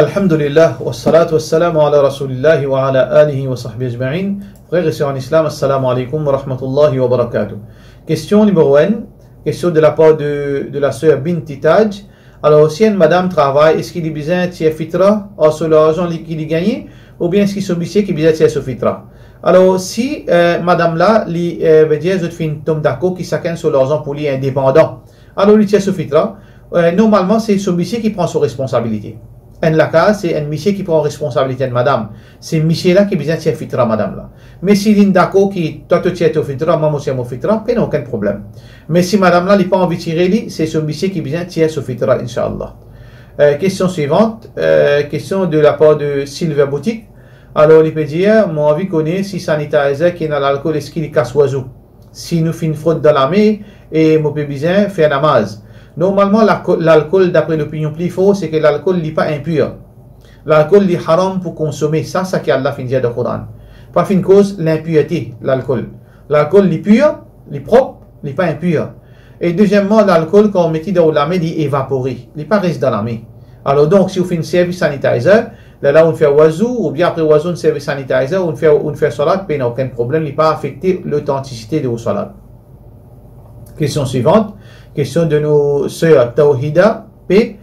Alhamdulillah, wa salatu wa salamu ala rasulillahi wa ala alihi wa sahbihi ajma'in. Frères et sœurs en islam, assalamu alaikum wa rahmatullahi wa barakatuh. Question numéro 1, question de la part de la sœur Binti Taj. Alors, si une madame travaille, est-ce qu'il y a besoin de tirer fitra sur l'argent qu'il a gagné, ou bien est-ce qu'il y a besoin de tirer sur fitra? Alors, si madame là, veut dire, je fais une tombe d'accord qui s'acquiert sur l'argent pour lui indépendant, alors il tire sur fitra, normalement, c'est celui-ci qui prend ses responsabilités. En la cas, c'est un monsieur qui prend responsabilité de madame. C'est monsieur là qui besoin de tirer fitra madame là. Mais si il est d'accord qui toi tu tires fitra, moi aussi mon fitra, il n'y a aucun problème. Mais si madame là, il n'a pas envie de tirer, c'est ce monsieur qui besoin de tirer sur fitra, Inch'Allah. Question suivante, question de la part de Silver Boutique. Alors, il peut dire, moi, envie connaît si sanitizer qui est dans l'alcool, est-ce qu'il casse oiseau? Si nous faisons une fraude dans la main, et mon peut besoin faire namaz. Normalement, l'alcool, d'après l'opinion plus fausse, c'est que l'alcool n'est pas impur. L'alcool est haram pour consommer. Ça, c'est ce qu'Allah finit dans le Coran. Pas fin cause l'impureté, l'alcool. L'alcool est pur, il est propre, il n'est pas impur. Et deuxièmement, l'alcool, quand on met dans la main, il est évaporé. Il n'est pas resté dans la main. Alors donc, si on fait une service sanitizer, là, on fait oiseau, ou bien après oiseau, une service sanitizer, on fait salade, il n'y a aucun problème, il n'est pas affecté l'authenticité de vos salades. Question suivante. Question de nos sœurs Tawhida P.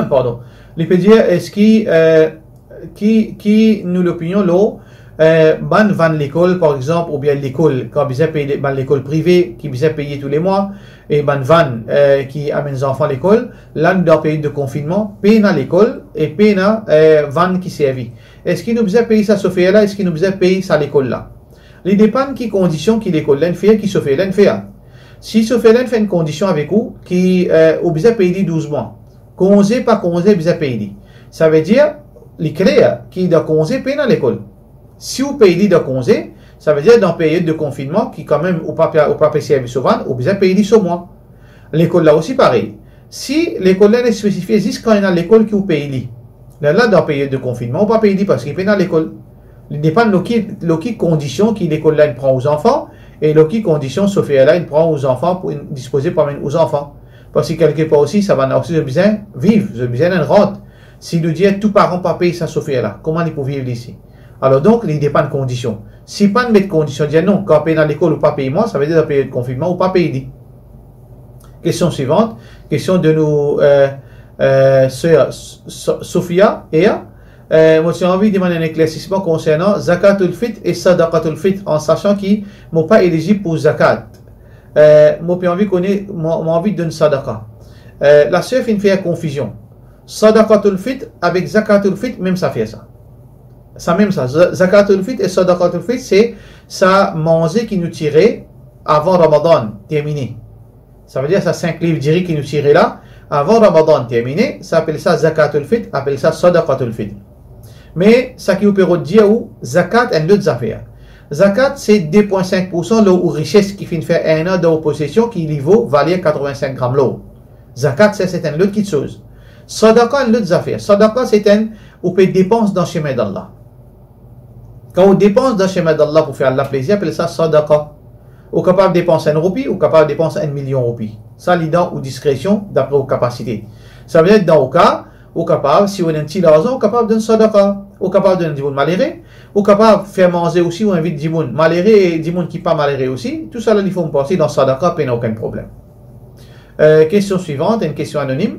Pardon. Il peut dire, est-ce qui nous l'opinion là, van l'école par exemple, ou bien l'école, quand vous payez l'école privée, qui vous payer tous les mois, et van qui amène les enfants à l'école, là nous dans le période de confinement, paye à l'école, et paye à van qui servit. Est-ce qu'il nous besoin payer ça Sophia là, est-ce qu'il nous besoin payer ça à l'école là? Il dépend qui condition qui l'école là fait, qui Sophia là fait. Si Sophia fait une condition avec vous, qui vous besoin payer 12 mois, congé par congé, vous payer. Ça veut dire, les créa qui de congé paye à l'école. Si vous payez de congé, ça veut dire dans la période de confinement, qui quand même, au pas payer service souvent, vous besoin payer ce mois. L'école là aussi pareil. Si l'école là est spécifiée, juste quand il y a l'école qui vous paye, là, dans la période de confinement, vous pas payer parce qu'il paye dans l'école. Il dépend de quelles conditions qui l'école là prend aux enfants, et quelles conditions Sophia là il prend aux enfants pour disposer pour aux enfants. Parce que quelque part aussi, ça va aussi besoin vivre, je besoin d'une rente. Si nous disons tout parent pas payer sa Sophia là, comment il peut vivre ici? Alors donc, il dépend de conditions. Si pas de mettre conditions, dire non, quand on paye dans l'école ou pas payer moi, ça veut dire dans la période de confinement ou pas payer. Question suivante, question de nos sœurs Sophia et moi j'ai envie de demander un éclaircissement concernant Zakatul Fit et Sadaqatul Fit, en sachant qu'ils ne sont pas éligibles pour Zakat. Moi j'ai envie de donner Sadaqa. La sœur fait une confusion. Sadaqatul Fit avec Zakatul Fit, même ça fait ça. Ça même ça. Zakatul Fit et Sadaqatul Fit, c'est ça manger qui nous tirait avant Ramadan terminé. Ça veut dire ça 5 livres d'iri qui nous tirait là avant Ramadan terminé. Ça appelle ça Zakatul Fit, appelle ça Sadaqatul Fit. Mais ça qui vous peut dire où Zakat est l'autre affaire. Zakat c'est 2,5% l'eau ou richesse qui finit faire un an de possession qui lui vaut valer 85 grammes l'eau. Zakat c'est un autre chose. Sadaqa est l'autre affaire. Sadaqa c'est un ou peut dépenser dans le chemin d'Allah. Quand on dépense dans le chemin d'Allah pour faire Allah plaisir, appelle ça Sadaqa. Ou capable de dépenser 1 roupie, ou capable de dépenser 1 million roupies. Ça, l'ident ou discrétion d'après vos capacités. Ça veut dire dans au cas, ou capable, si on a un petit argent, ou capable de Sadaqa, ou capable de donner 10 moun maléré, ou capable de faire manger aussi, ou invite 10 moun maléré et 10 moun qui pas maléré aussi. Tout ça, là, il faut me passer dans Sadaqa, puis il n'y a aucun problème. Question suivante, une question anonyme.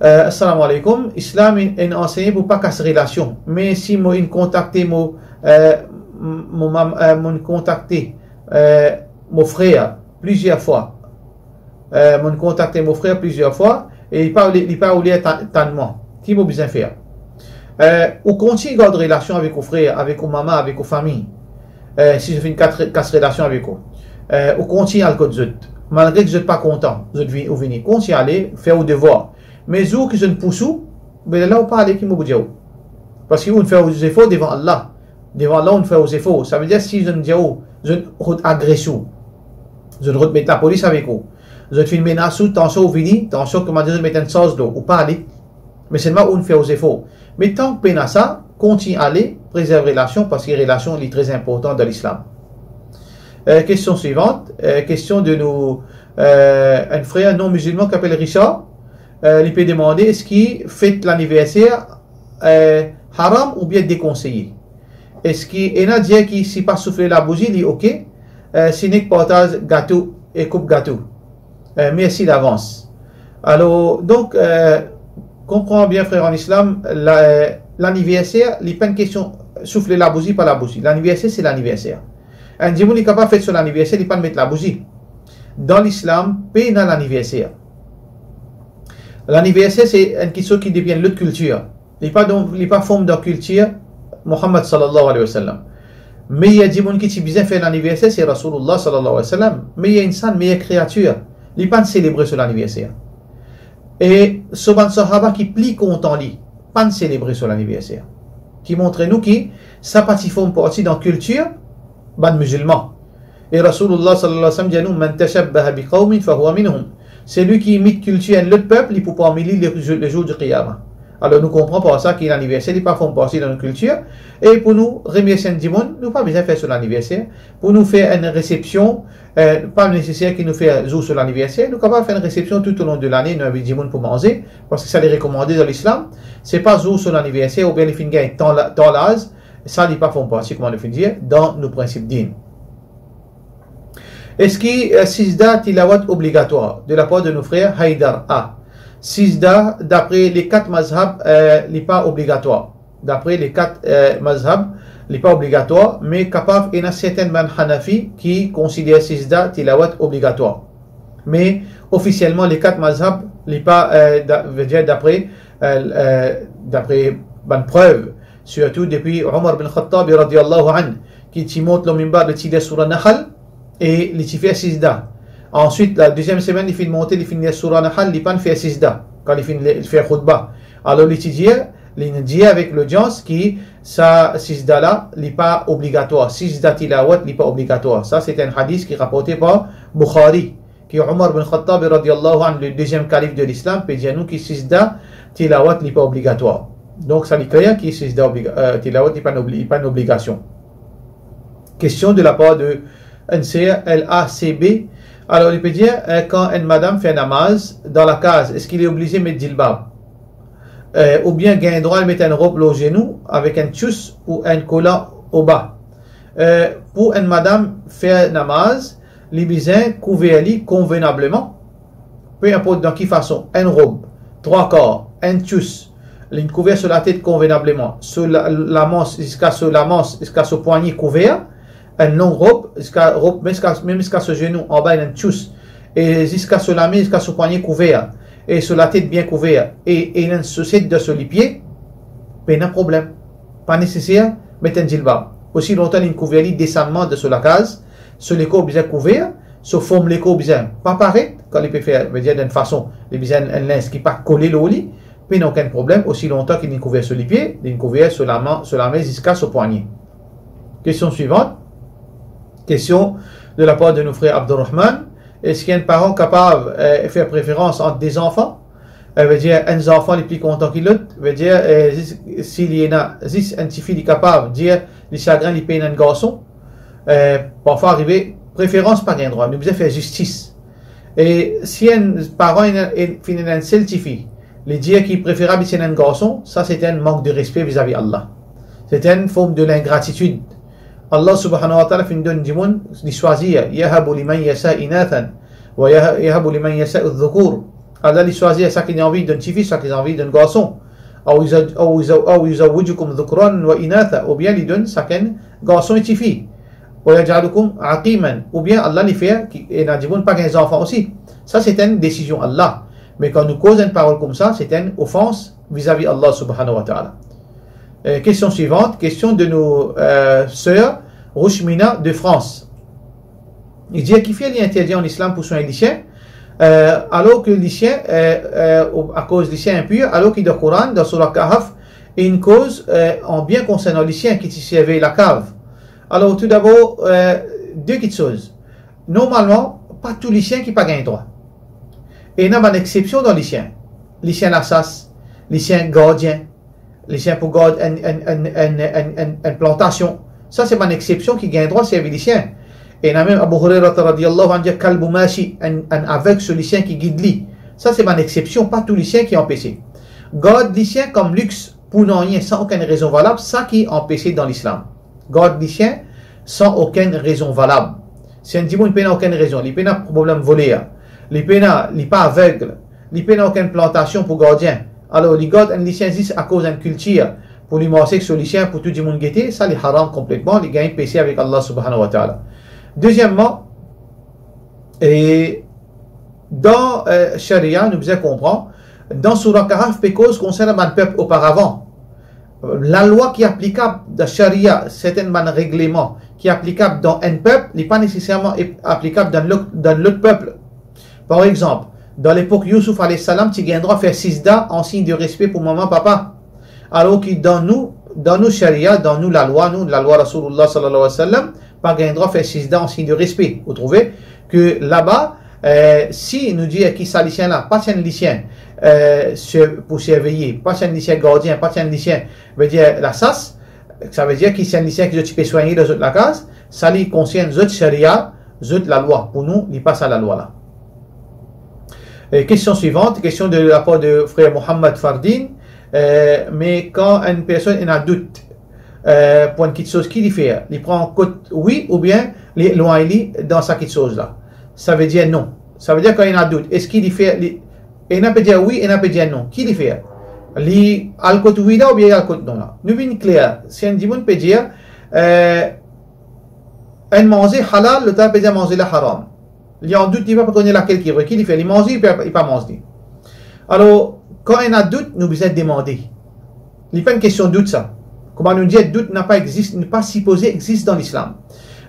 Assalamu alaikum. Islam est enseigné pour pas casser relation. Mais si moi contacté mon frère plusieurs fois, et il parle oublié tant de moi. Qui m'a besoin faire? Ou continue garder relation avec vos frères, avec vos mamans, avec vos familles. Si je fais une casse relation avec vous, ou continue à le code malgré que je n'êtes pas content, vous venez, continue à aller faire vos devoirs. Mais vous que je ne pousse, mais là, on parle qui m'a dit. Parce que vous faites vos efforts devant Allah. Devant Allah, on fait vos efforts. Ça veut dire si je ne dis je ne agresse vous, je ne remets la police avec vous, je ne fais une menace, tension vous venez, tension comment dire, je mets une sauce d'eau, ou pas aller. Mais seulement on fait vos efforts. Mais tant que peine ça, continue à aller, préserver la relation, parce que la relation est très importante dans l'islam. Question suivante, question de nos un frère non musulman qui s'appelle Richard. Il peut demander est-ce qu'il fête l'anniversaire haram ou bien déconseillé. Est-ce qu'il y a dit qui si pas souffler la bougie, il dit ok, si n'est que partage gâteau et coupe gâteau. Merci d'avance. Alors, donc, comprends bien, frère en islam, l'anniversaire, il n'y a pas une question souffler la bougie, pas la bougie. L'anniversaire, c'est l'anniversaire. Un dimanche, il n'est pas fait sur l'anniversaire, il n'est pas de mettre la bougie. Dans l'islam, paix dans l'anniversaire. L'anniversaire, c'est une question qui devient l'autre culture. Il n'est pas forme de culture, Muhammad sallallahu alayhi wa sallam. Mais il y a des gens qui ont besoin de faire l'anniversaire, c'est Rasulullah sallallahu alayhi wa sallam. Mais il y a une sainte, meilleure créature. Il n'est pas célébrer sur l'anniversaire. Et ce ban sahaba qui plie content lui, pas célébrer sur l'anniversaire. Qui montre nous qui, ça participe partie dans la culture, ban musulman. Et Rasulullah sallallahu alayhi wa sallam dit nous, man tashabbaha bi qawmin fahuwa minhum. C'est lui qui imite culture de l'autre peuple, il peut pas amener les jours du Qiyamah. Alors nous comprenons par ça qu'il y a l'anniversaire, il n'est pas fait partie dans notre culture. Et pour nous remercier un dimanche, nous pas besoin de faire sur l'anniversaire. Pour nous faire une réception, pas nécessaire qu'il nous fait jour sur l'anniversaire, nous capables de faire une réception tout au long de l'année, nous avons dimanche pour manger, parce que ça est recommandé dans l'islam. C'est pas jour sur l'anniversaire, ou bien les fins gagnent dans l'âge, ça n'est pas fait partie, comment le fait dire, dans nos principes dînes. Est-ce qu'il y a Sijda tilawat obligatoire de la part de nos frères Haïdar A? Sijda, d'après les 4 mazhab, n'est pas obligatoire. D'après les 4 mazhab, n'est pas obligatoire, mais capable, il y a certains man Hanafi qui considèrent Sijda tilawat obligatoire. Mais officiellement, les 4 mazhab, n'est pas, d'après bonne preuve, surtout depuis Omar bin Khattab, radiallahu anhu, qui t'y montre le mimbar de Tidé Surah Nahal, et il fait Sijda. Ensuite, la deuxième semaine, il fait monter, il finit Surah Nahal, il ne fait Sijda, quand il fait Khutbah. Alors, il dit avec l'audience qui, ça, Sijda là, n'est pas obligatoire. Sijda tilawat n'est pas obligatoire. Ça, c'est un hadith qui est rapporté par Bukhari, qui est Omar bin Khattab, radiallahu anhu, le deuxième calife de l'islam, peut dire nous qui Sijda tilawat n'est pas obligatoire. Donc, ça dit clair que Sijda tilawat n'est pas une obligation. Question de la part de NCLACB. Alors, il peut dire, quand une madame fait namaz dans la case, est-ce qu'il est obligé de mettre djilbab? Ou bien, il a un droit de mettre une robe au genou avec un tchous ou un collant au bas. Pour une madame faire namaz, les besoins couvert convenablement, peu importe dans quelle façon, une robe, 3 quarts, un tchous, une couvert sur la tête convenablement, sur la manche, jusqu'à ce poignet couvert, une longue robe, même jusqu'à ce genou, en bas, il y a un tchous, et jusqu'à ce la main, jusqu'à ce poignet couvert, et sur la tête bien couvert, et il y a une société de sur les pieds, pas de problème. Pas nécessaire, mettre un djilbab. Aussi longtemps, il y a une couverture décemment de sur la case, sur les corps bien couverts, sur forme les corps bien pas pareil, quand il peut faire, veut dire d'une façon, il y a un linge qui n'est pas collé au lit, mais il n'y a aucun problème, aussi longtemps qu'il y a une couverture sur les pieds, il y a une couverture sur la main jusqu'à ce poignet. Question suivante. Question de la part de nos frères Abdurrahman. Est-ce qu'il y a un parent capable de faire préférence entre des enfants? Veut dire un enfant les plus contents que l'autre. Veut dire s'il y en a un petit fille capable de dire les chagrins les payent un garçon. Parfois arriver préférence pas gain droit. Nous devons faire justice. Et si un parent finit un seul petit fille, les dire qu'il est préférable c'est un garçon, ça c'est un manque de respect vis-à-vis d'Allah. C'est une forme de l'ingratitude. Allah subhanahu wa ta'ala fait une donne du monde de choisir yahabu liman yasha inathan wa yahabu liman yasha adh-dhukur. Allah lui choisit ça qu'il a envie d'un petit fils, ça qu'il a envie d'un garçon. Ou yuzawwijukum dhukran wa inatha, ou bien il donne ça qu'un garçon et petit fille. Wa yaj'alukum aqiman, ou bien Allah lui fait et n'a dit pas qu'un enfant aussi. Ça c'est une décision Allah. Mais quand nous causons une parole comme ça, c'est une offense vis-à-vis Allah subhanahu wa ta'ala. Question suivante, question de nos sœurs Rouchmina de France. Il dit qu'il fait l'interdit en islam pour son lycéen, alors que le lycéen, à cause du lycéen impur, alors qu'il est dans le Coran, dans Surah Kahf, et une cause en bien concernant le lycéen qui servait la cave. Alors tout d'abord, deux petites choses. Normalement, pas tout lycéen qui n'a pas gagné droit. Et il y a une exception dans le lycéen. Lycéen l'assas, lycéen gardien, lycéen pour garder une plantation. Ça, c'est une exception qui gagne droit, c'est les lycéens. Et il y a même Abu Hurairah radiallahu anhu dit kalbu mashi, un aveugle ce lycéen qui guide lui. Ça, c'est une exception, pas tout lycéen qui est empêché. Garde lycéen comme luxe pour non rien, sans aucune raison valable, ça qui est empêché dans l'islam. God lycien, sans aucune raison valable. Si un dimanche n'a aucune raison, il n'a pas de problème volé, il n'est pas aveugle, il n'a aucune plantation pour gardien. Alors, il garde un lycien à cause d'une culture, pour lui marcher sur lycien, pour tout le monde guetter, ça il haram complètement, il gagne péché avec Allah subhanahu wa ta'ala. Deuxièmement, et dans Sharia, nous devons comprendre, dans Surah Kahf, cause concernant le peuple auparavant, la loi qui est applicable dans Sharia, certains règlements qui est applicable dans un peuple, n'est pas nécessairement applicable dans l'autre peuple. Par exemple, dans l'époque Youssouf alayhi salam, tu as le droit de faire sijda en signe de respect pour maman, papa. Alors que dans nous Sharia, dans nous la loi Rasulullah sallallahu alayhi wa sallam, pas le droit de faire sijda en signe de respect. Vous trouvez que là-bas, si nous dit qui ça lycéen là, pas un lycéen pour surveiller, pas un lycéen gardien, pas un lycéen veut dire la SAS, ça veut dire qu'il c'est un lycéen qui peut soigner dans la case, ça lui concerne zot Sharia, zot la loi. Pour nous, il passe à la loi là. Question suivante, question de la part de frère Mohamed Fardin. Mais quand une personne a un doute pour une petite chose, qu'il fait? Il prend en compte oui ou bien loin dans sa petite chose là. Ça veut dire non. Ça veut dire quand il a un doute, est-ce qu'il fait? Il n'a pas dire oui, il n'a pas dire non. Qui fait? Il a le côté oui là ou bien il a le côté non là. Nous venons clair. Si un dimanche peut dire un manger halal, le temps peut dire manger la haram. Il y a un doute, il ne va pas connaître laquelle qui est. Qui fait? Il mange, il ne peut pas manger. Alors, quand il y a un doute, nous devons demander. Il n'y a pas une question de doute, ça. Comment nous dire, doute n'a pas supposé existe dans l'islam.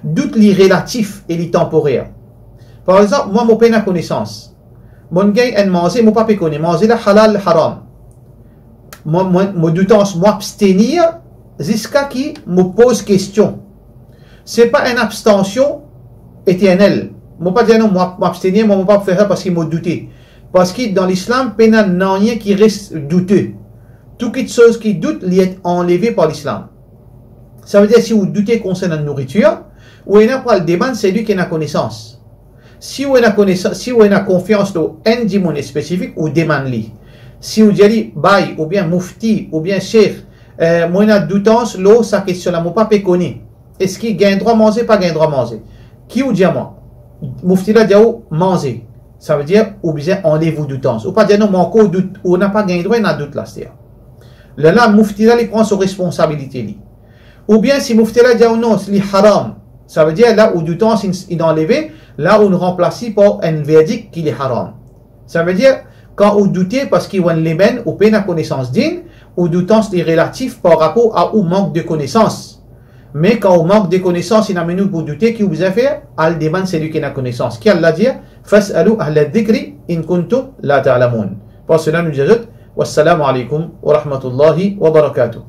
Doute est relatif et est temporaire. Par exemple, moi, je n'ai pas connaissance. Mon gars, il mange, je ne pas connaître. Manger la halal, le haram. Moi, du temps, moi, abstenir jusqu'à qui me pose question. Ce n'est pas une abstention éternelle. Je ne pas dire non, moi, m'abstenir, moi, je ne pas faire ça parce qu'il m'a douté. Parce que dans l'islam, il n'y a rien qui reste douteux. Toute chose qui doute, il est enlevé par l'islam. Ça veut dire si vous doutez concernant la nourriture, ou il n'a pas le débat, c'est lui qui a connaissance. Si vous avez connaissance, si vous avez confiance dans un dimon spécifique, ou demande-lui. Si vous dites, bail, ou bien mufti, ou bien cheikh, moi, il a doutance, l'eau, sa question là, moi, pas connaît. Est-ce qu'il gagne droit à manger, pas gagne droit à manger? Qui vous dit à moi? Mufti là, dit manger. Ça veut dire, ou bien enlève-vous doutance. Ou pas dire non, mais encore doute, ou n'a pas gagné droit, il a doute là, c'est-à-dire. Là, mufti là, il prend ses responsabilités. Ou bien, si mufti là, dit non, c'est haram. Ça veut dire, là où doutance, il est enlevé, là où on remplace par un verdict qui est haram. Ça veut dire, quand vous doutez parce qu'il y a un lében ou pas de connaissance digne, ou doutance est relatif par rapport à où manque de connaissance. Mais quand on manque de connaissances, il y a un pour douter qui vous a fait, al demande celui qui a connaissance. Qui Allah dit, fas'alu ahla dhikri in kuntum la ta'lamun. Pour cela, nous disons, wassalamu alaikum wa rahmatullahi wa barakatuh.